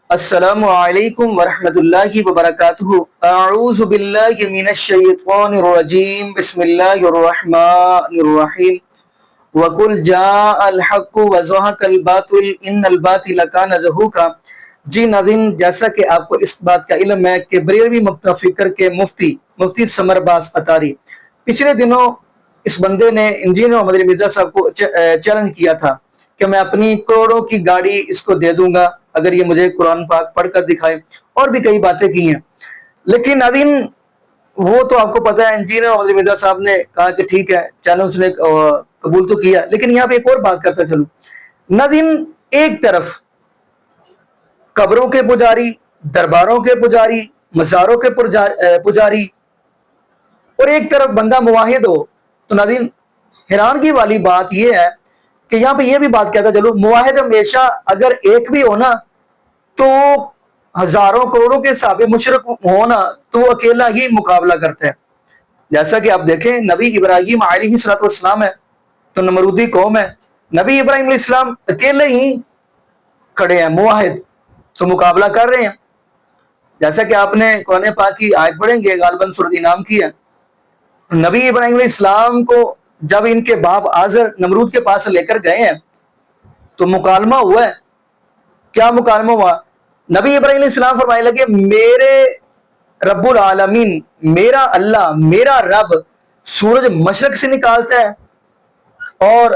السلام علیکم ورحمۃ اللہ وبرکاتہ۔ اعوذ باللہ من الشیطان الرجیم، بسم اللہ الرحمن الرحیم۔ وَقُلْ جَاءَ الْحَقُّ وَزَهَقَ الْبَاطِلُ إِنَّ الْبَاطِلَ كَانَ زَهُوقًا۔ جی ناظرین، جیسا کہ آپ کو اس بات کا علم ہے کہ بریلوی مکتب فکر کے مفتی سمر باز اتاری پچھلے دنوں اس بندے نے انجینئر محمد علی مرزا صاحب کو چیلنج کیا تھا کہ میں اپنی کروڑوں کی گاڑی اس کو دے دوں گا اگر یہ مجھے قرآن پاک پڑھ کر دکھائے، اور بھی کئی باتیں کی ہیں۔ لیکن ناظرین، وہ تو آپ کو پتہ ہے انجینئر محمد علی مرزا صاحب نے کہا کہ ٹھیک ہے، چیلنج اس نے قبول تو کیا، لیکن یہاں پہ ایک اور بات کرتا چلوں ناظرین۔ ایک طرف قبروں کے پجاری، درباروں کے پجاری، مزاروں کے پجاری، اور ایک طرف بندہ موحد ہو، تو ناظرین حیرانگی والی بات یہ ہے کہ یہاں پہ یہ بھی بات کہتا چلو، موحد ہمیشہ اگر ایک بھی ہونا تو ہزاروں کروڑوں کے حساب مشرک ہونا تو وہ اکیلا ہی مقابلہ کرتا ہے۔ جیسا کہ آپ دیکھیں، نبی ابراہیم علیہ السلام ہے تو نمرودی قوم ہے، نبی ابراہیم علیہ السلام اکیلے ہی کھڑے ہیں، موحد تو مقابلہ کر رہے ہیں۔ جیسا کہ آپ نے قرآن پاک کی آیت پڑھیں گے، غالباً سورۃ انعام کی ہے، نبی ابراہیم علیہ السلام کو جب ان کے باپ آزر نمرود کے پاس لے کر گئے ہیں تو مکالمہ ہوا ہے۔ کیا مکالمہ ہوا؟ نبی ابراہیم علیہ السلام فرمائے لگے، میرے رب العالمین، میرا اللہ، میرا رب سورج مشرق سے نکالتا ہے اور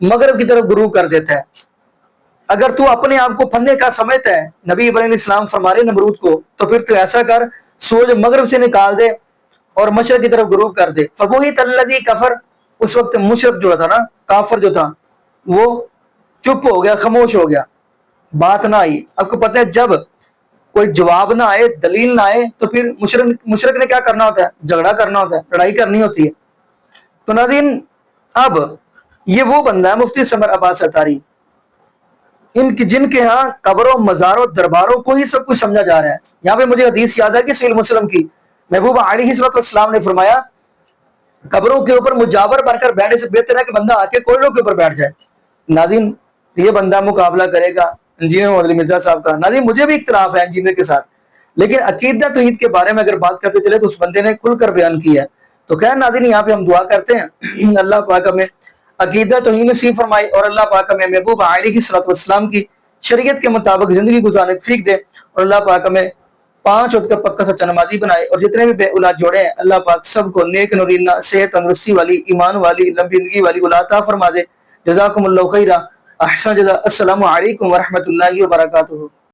مغرب کی طرف غروب کر دیتا ہے۔ اگر تو اپنے آپ کو پھنے کا سمجھتا ہے، نبی ابراہیم علیہ السلام فرما رہے نمرود کو، تو پھر تو ایسا کر، سورج مغرب سے نکال دے اور مشرق کی طرف غروب کر دے۔ فَبُهِتَ الَّذِي کفر، اس وقت مشرق جو تھا نا، کافر جو تھا، وہ چپ ہو گیا، خاموش ہو گیا، بات نہ آئی۔ آپ کو پتہ ہے جب کوئی جواب نہ آئے، دلیل نہ آئے، تو پھر مشرق نے کیا کرنا ہوتا ہے؟ جھگڑا کرنا ہوتا ہے، لڑائی کرنی ہوتی ہے۔ تو ناظرین، اب یہ وہ بندہ ہے مفتی سمر عباس اتاری، جن کے ہاں قبروں، مزاروں، درباروں کو ہی سب کچھ سمجھا جا رہا ہے۔ یہاں پہ مجھے حدیث یاد ہے کہ صحیح مسلم کی، محبوب علیہ السلام نے فرمایا، قبروں کے اوپر مجاور بن کر بیٹھنے سے بہتر ہے کہ بندہ آ کے کوئلوں کے اوپر بیٹھ جائے۔ ناظرین، یہ بندہ مقابلہ کرے گا انجینئر محمد علی مرزا صاحب کا۔ ناظرین، مجھے بھی اختلاف ہے انجینئر کے ساتھ، لیکن عقیدہ توحید کے بارے میں اگر بات کرتے چلے تو اس بندے نے کھل کر بیان کیا ہے۔ تو خیر ناظرین، یہاں پہ ہم دعا کرتے ہیں اللہ پاک ہمیں عقیدہ توحید نصیب فرمائے اور اللہ پاک ہمیں محبوب علیہ السلام کی شریعت کے مطابق زندگی گزارنے کی توفیق دے، اور اللہ پاک ہمیں 5 وقت کا پکا سچا نمازی بنائے، اور جتنے بھی بے اولاد جوڑے ہیں اللہ پاک سب کو نیک نورینہ، صحت، تندرستی والی، ایمان والی، لمبی زندگی والی اولاد عطا فرما دے۔ جزاکم اللہ خیرہ، احسن جزا۔ السلام علیکم ورحمۃ اللہ وبرکاتہ۔